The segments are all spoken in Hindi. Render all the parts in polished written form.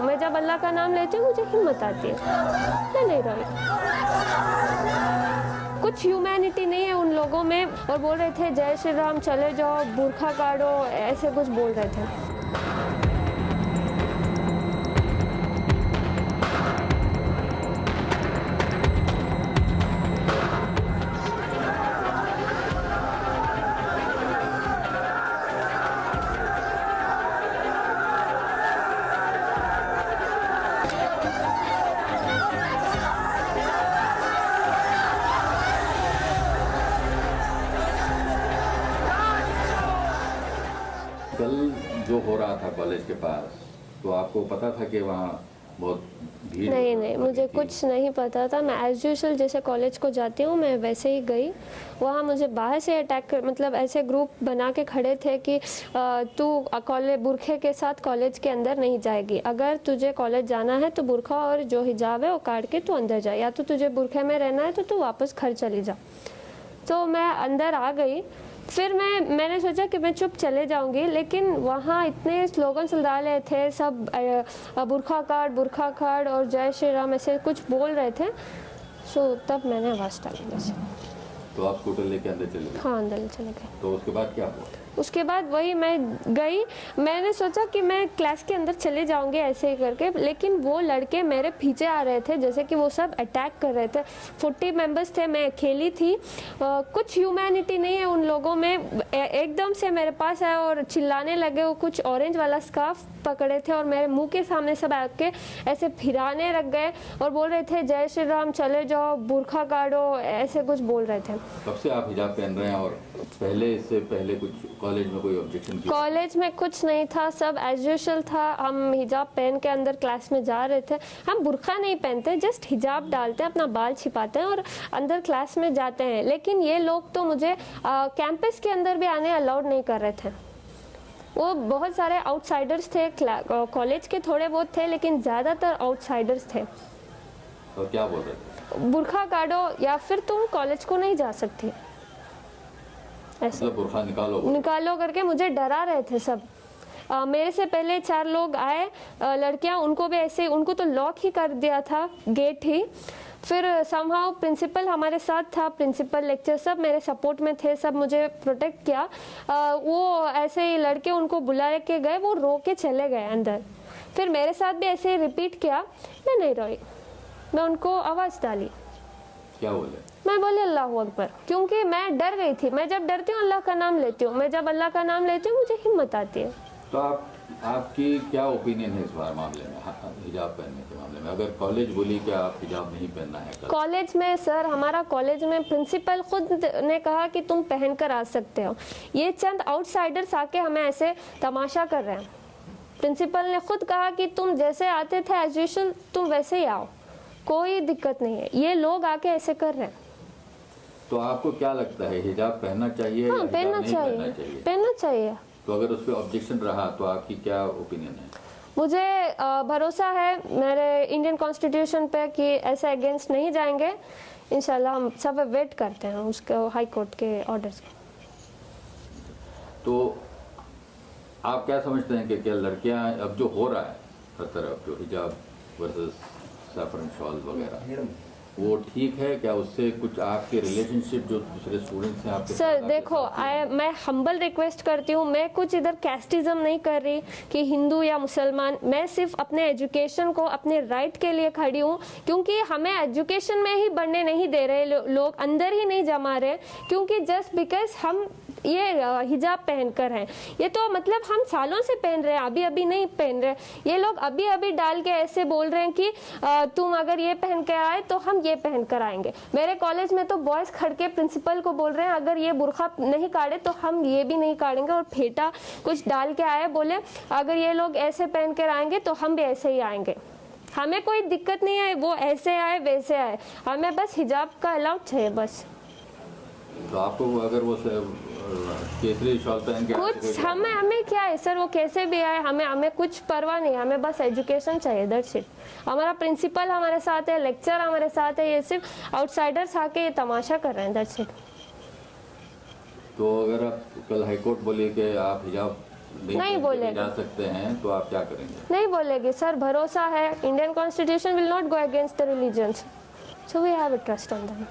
मैं जब अल्लाह का नाम लेती हूँ मुझे हिम्मत आती है, मैं नहीं रोई। कुछ ह्यूमैनिटी नहीं है उन लोगों में। और बोल रहे थे जय श्री राम, चले जाओ, बुर्खा काटो, ऐसे कुछ बोल रहे थे। कल जो हो रहा था कॉलेज के पास, तो आपको पता था कि वहाँ बहुत भीड़? नहीं, मुझे कुछ नहीं पता था। मैं एज यूजुअल जैसे कॉलेज को जाती हूँ मैं वैसे ही गई। वहाँ मुझे बाहर से अटैक कर, मतलब ऐसे ग्रुप बना के खड़े थे कि तू कॉलेज बुरखे के साथ कॉलेज के अंदर नहीं जाएगी, अगर तुझे कॉलेज जाना है तो बुरखा और जो हिजाब है वो काट के तू अंदर जा, या तो तुझे बुरखे में रहना है तो तू वापस घर चली जा। तो मैं अंदर आ गई। फिर मैंने सोचा कि मैं चुप चले जाऊंगी, लेकिन वहाँ इतने स्लोगन्स डाले थे सब, बुरखा काट और जय श्री राम ऐसे कुछ बोल रहे थे। सो तब मैंने आवाज़ डाली जैसे। तो आप स्कूटर लेके अंदर चले गए? हाँ, अंदर चले गए। तो उसके बाद क्या हुआ? उसके बाद वही मैं गई, मैंने सोचा कि मैं क्लास के अंदर चले जाऊंगी ऐसे ही करके, लेकिन वो लड़के मेरे पीछे आ रहे थे जैसे कि वो सब अटैक कर रहे थे। 40 मेंबर्स थे, मैं अकेली थी। कुछ ह्यूमैनिटी नहीं है उन लोगों में। एकदम से मेरे पास आए और चिल्लाने लगे। वो कुछ ऑरेंज वाला स्कार्फ पकड़े थे और मेरे मुंह के सामने सब आके ऐसे फिराने लग गए और बोल रहे थे जय श्री राम, चले जाओ, बुरखा काटो, ऐसे कुछ बोल रहे थे। कब से आप हिजाब पहन रहे हैं और इससे पहले कुछ कॉलेज में कोई ऑब्जेक्शन किया? कॉलेज में कुछ नहीं था, सब एज यूजुअल था। हम हिजाब पहन के अंदर क्लास में जा रहे थे। हम बुरखा नहीं पहनते, जस्ट हिजाब डालते हैं, अपना बाल छिपाते हैं और अंदर क्लास में जाते हैं। लेकिन ये लोग तो मुझे कैंपस के अंदर भी आने अलाउड नहीं कर रहे थे। वो बहुत सारे आउटसाइडर्स थे, कॉलेज के थोड़े बहुत थे, लेकिन ज़्यादातर आउटसाइडर्स थे। तो क्या बोल रहे थे? बुरखा काटो या फिर तुम कॉलेज को नहीं जा सकती, ऐसे मतलब बुरखा निकालो करके मुझे डरा रहे थे सब। मेरे से पहले 4 लोग आए, लड़कियां, उनको भी ऐसे, उनको तो लॉक ही कर दिया था, गेट ही। फिर समहाउ प्रिंसिपल हमारे साथ था, प्रिंसिपल लेक्चर सब मेरे सपोर्ट में थे, सब मुझे प्रोटेक्ट किया। वो ऐसे ही लड़के उनको बुला के गए, वो रो के चले गए अंदर। फिर मेरे साथ भी ऐसे ही रिपीट किया, मैं नहीं रोई, मैं उनको आवाज़ डाली। क्या बोले? मैं बोले अल्लाह अकबर, क्योंकि मैं डर गई थी। मैं जब डरती हूँ अल्लाह का नाम लेती हूँ, मैं जब अल्लाह का नाम लेती हूँ मुझे हिम्मत आती है। तो आपकी क्या ओपिनियन है इस बार मामले में, हिजाब पहनने के मामले में? अगर कॉलेज बोली कि आप हिजाब नहीं पहनना है कॉलेज में, सर हमारा कॉलेज में प्रिंसिपल खुद ने कहा कि तुम पहन कर आ सकते हो। ये चंद आउटसाइडर्स आके हमें ऐसे तमाशा कर रहे हैं। प्रिंसिपल ने खुद कहा कि तुम जैसे आते थे एज यूजुअल तुम वैसे ही आओ, कोई दिक्कत नहीं है। ये लोग आके ऐसे कर रहे हैं। तो आपको क्या लगता है, हिजाब पहनना चाहिए? हाँ, या पहनना चाहिए, पहनना चाहिए। तो अगर उस पर ऑब्जेक्शन रहा तो आपकी क्या ओपिनियन है? मुझे भरोसा है मेरे इंडियन कॉन्स्टिट्यूशन पे कि ऐसे अगेंस्ट नहीं जाएंगे। इंशाल्लाह हम सब वेट करते हैं उसके हाई कोर्ट के ऑर्डर्स के। तो आप क्या समझते हैं कि क्या लड़कियां, अब जो हो रहा है हर तरफ, जो हिजाब वर्सेस सैफरन शॉल वगैरह, वो ठीक है क्या? उससे कुछ आपके रिलेशनशिप जो दूसरे स्टूडेंट्स हैं आपके? सर देखो, मैं हम्बल रिक्वेस्ट करती हूँ, मैं कुछ इधर कैस्टिज्म नहीं कर रही कि हिंदू या मुसलमान। मैं सिर्फ अपने एजुकेशन को, अपने राइट के लिए खड़ी हूँ, क्योंकि हमें एजुकेशन में ही बढ़ने नहीं दे रहे लोग, अंदर ही नहीं जमा रहे, क्योंकि जस्ट बिकॉज हम ये हिजाब पहनकर हैं। ये तो मतलब हम सालों से पहन रहे हैं, अभी अभी नहीं पहन रहे। ये लोग अभी अभी डाल के ऐसे बोल रहे हैं कि तुम अगर ये पहन के आए तो हम ये पहन कर आएंगे। मेरे कॉलेज में तो बॉयज खड़ के प्रिंसिपल को बोल रहे हैं अगर ये बुरखा नहीं काटे तो हम ये भी नहीं काटेंगे, और फेटा कुछ डाल के आए, बोले अगर ये लोग ऐसे पहन कर आएंगे तो हम भी ऐसे ही आएंगे। हमें कोई दिक्कत नहीं है, वो ऐसे आए वैसे आए, हमें बस हिजाब का अलाउड चाहिए बस। तो आपको अगर वो केसरी शॉल पहन के कुछ हमें क्या है सर, वो कैसे भी आए, हमें कुछ परवाह नहीं, हमें बस एजुकेशन चाहिए, दैट्स इट। हमारा प्रिंसिपल हमारे साथ है, लेक्चर हमारे साथ है, ये सिर्फ आउटसाइडर्स आके ये तमाशा कर रहे हैं, दैट्स इट। तो अगर आप कल हाईकोर्ट बोले कि आप हिजाब नहीं बोलेगी। जा सकते हैं तो आप क्या करेंगे? नहीं बोलेगी सर, भरोसा है, Indian constitution will not go against the religions, so we have a trust on them.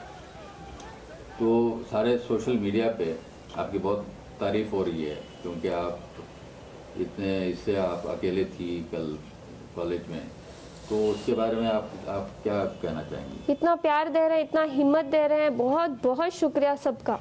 तो सारे सोशल मीडिया पे आपकी बहुत तारीफ हो रही है, क्योंकि आप इतने इससे आप अकेले थी कल कॉलेज में, तो उसके बारे में आप क्या कहना चाहेंगे? इतना प्यार दे रहे हैं, इतना हिम्मत दे रहे हैं, बहुत बहुत शुक्रिया सबका।